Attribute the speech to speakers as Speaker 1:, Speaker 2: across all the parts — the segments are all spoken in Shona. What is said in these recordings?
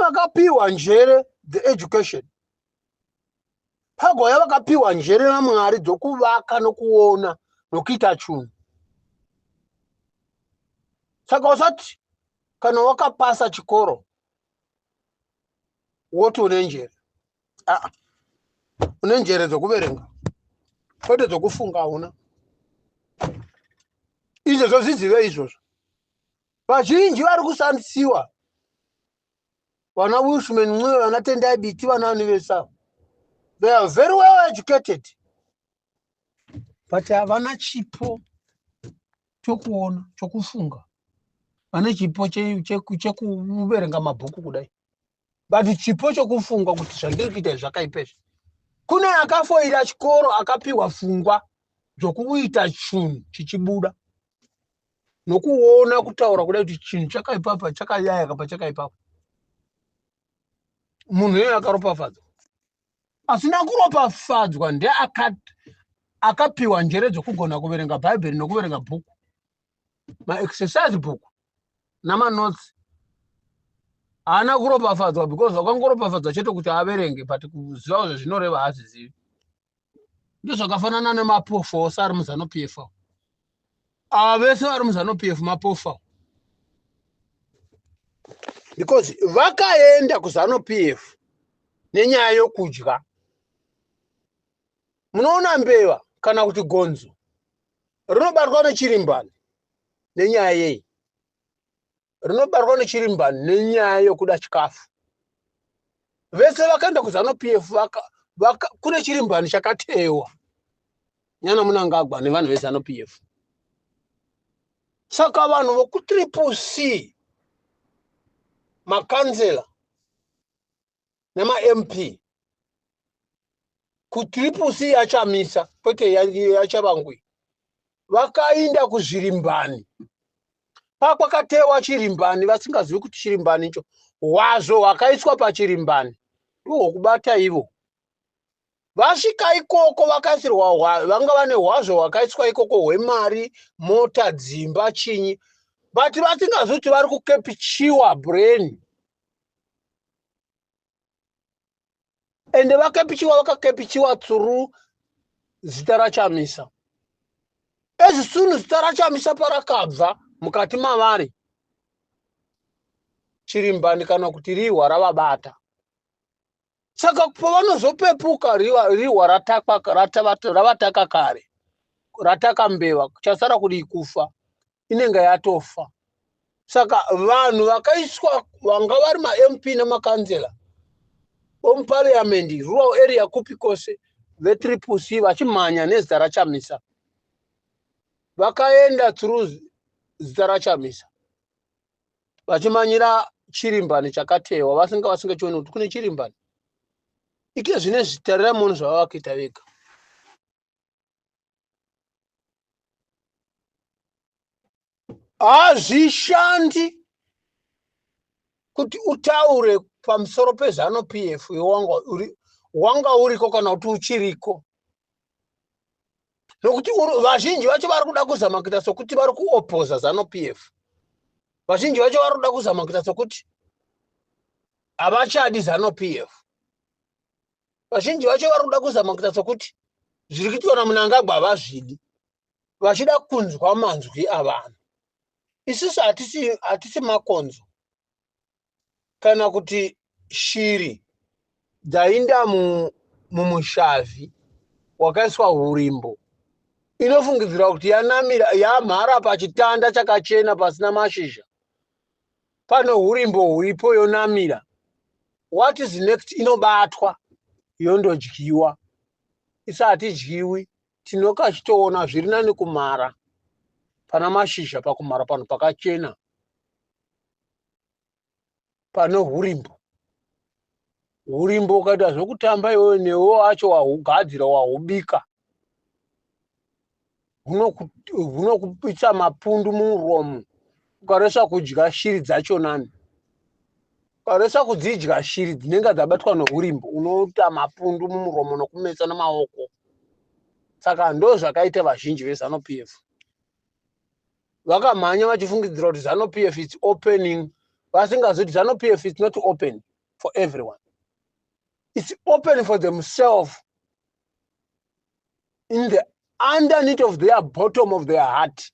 Speaker 1: vakapiwa njere the education, pagauya vakapiwa njere naMwari dzokuvaka nokuona nokuita chinhu. Saka usati kana wakapasa chikoro woti une njere. Une njere dzokuverenga, kwete dzokufunga hauna. Izvozvo zvizive izvozvo. Vazhinji vari kushandisiwa, vana Wilson Mncube, vana Tendai Biti, vana Univesa. They are very well educated, but havana chipo chokuona chokufunga. Vane chipo chekuverenga mabhuku kudai, but chipo chokufunga kuti zvandiri kuita zvakaipesha. Kune akafoira chikoro akapiwa pfungwa dzokuita chinhu chichibuda nokuona kutaura kudai kuti chinhu chakaipapa chakayaya kapa chakaipapa. Munhu iye akaropafadzwa. Asina kuropafadzwa ndiye akapiwa njere dzokugona kuverenga Bhaibheri nokuverenga bhuku, ma-exercise book nama-notes. Haana kuropafadzwa because wakangoropafadzwa chete kuti averenge, but kuziva zvezvinoreva haazizivi. Ndozvakafanana nemapofu ari muZanu-PF. Ava vese vari muZanu-PF mapofu, because vakaenda kuZanu-PF nenyaya yokudya. Munoona mbeva kana kuti gonzo rinobatwa nechirimbani nenyaya yei? Rinobatwa nechirimbani nenyaya yokuda chikafu. Vese vakaenda kuZanu-PF kune chirimbani chakatewa nyana Munangagwa nevanhu veZanu-PF. Saka vanhu voku-CCC, makansela nema-MP, ku-CCC yachamisa kwete yachavangwi, vakaenda kuzvirimbani. Pakwakatewa chirimbani vasingazivi kuti chirimbani icho hwazvo hwakaiswa pachirimbani ndohwokubata ivo. Vasvika ikoko vakaisirwa vanga vane hwazvo hwakaiswa ikoko hwemari, mota, dzimba, chinyi, but vasingazivi kuti vari kukepichiwa brain. Ende vakakepichiwa through zita raChamisa. As soon zita raChamisa parakabva mukati mavari, chirimbani kana kuti rihwa ravabata. Saka pavanozopepuka rihwa ravataka kare, rataka mbeva, chasara kudi kufa, inenge yatofa. Saka vanhu vakaiswa vanga vari ma-MP nemakansela omupariamendi, rural area kupi kose, ve-CCC vachimhanya nezita raChamisa. Vakaenda through zita raChamisa vachimanyira chirimbani chakatewa vasingachioni kuti kune chirimbani. Iki zvinezvi tarira munhu zvavakaita vega. Hazvishandi kuti utaure pamusoro peZanu-PF wanga uriko kana kuti uchiriko, nokuti vazhinji vacho vari kuda kuzama kuita sokuti vari kuopoza Zanu-PF. Vazhinji vacho vari kuda kuzama kuita sokuti havachadi Zanu-PF. Vazhinji vacho vari kuda kuzama kuita sokuti zviri kuitwa naMunangagwa havazvidi, vachida kunzwa manzwi avanhu. Isusu hatisi makonzo kana kuti shiri dzainda mumushavhi wakaiswa hurimbo, inofungidzira kuti yanamira yamhara pachitanda chakachena pasina mashizha, pane hurimbo huripo yonamira. What is next? Inobatwa yondodyiwa. Isa hatidyiwi, tinokachitoona zviri nani kumhara pana mashizha, pakumhara pano pakachena pane hurimbo. Hurimbo ukaita zvokutamba iwewe newo acho wahugadzira wahubika, hunokupisa mapundu mumuromo. Ukaresa kudya shiri dzacho nani, ukaresa kudzidya shiri dzinenge dzabatwa nehurimbo, unoita mapundu mumuromo nokumesa namaoko. Saka ndo zvakaita vazhinji veZanu-PF. Vakamhanya vachifungidzira kuti Zanu-PF is opening, vasingazivi kuti Zanu-PF is not open. for everyone. It's open for themselves in the underneath of their bottom of their heart.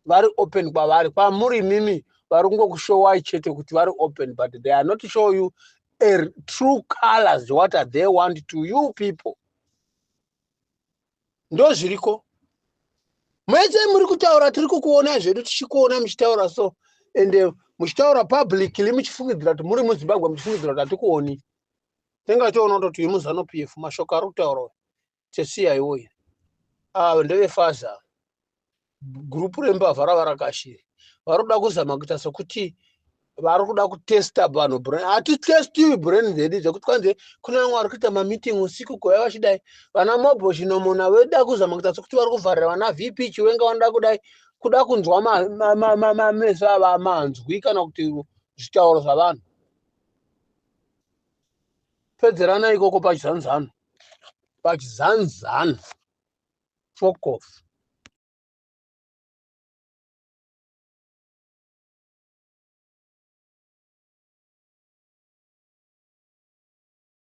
Speaker 1: Very open kwavari. Pamuri mimi varungo kushowa chete kuti very open, but they are not show you a true colors. What are they want to you people? Ndo zviriko. Mwese muri kutaura tiri kukuona zvedu tichikuona muchitaura so and muchitaura publicly muchifungidzira kuti muri muZimbabwe muchifungidzira kuti hatikuoni. Tenga toona kuti uyu muZanu PF mashoko ari kutaura tesiya iwoye. Ndevefaza gurupu rembavha ravarakashiri vari kuda kuzama kuita sokuti vari kuda kutesta vanhu brain. Hatitestiwi brain dzedu dzekuti kwanze kuna vamwe vari kuita mamiting usiku kuuya vachidai vana Mobo Chinomona veda kuzama kuita sokuti vari kuvharira vana VP Chiwenga vanoda kudai kuda kunzwa mameso ava manzwi kana kuti zvitauro zvavanhu. Pedzerana ikoko pachizanzano. Fuck off.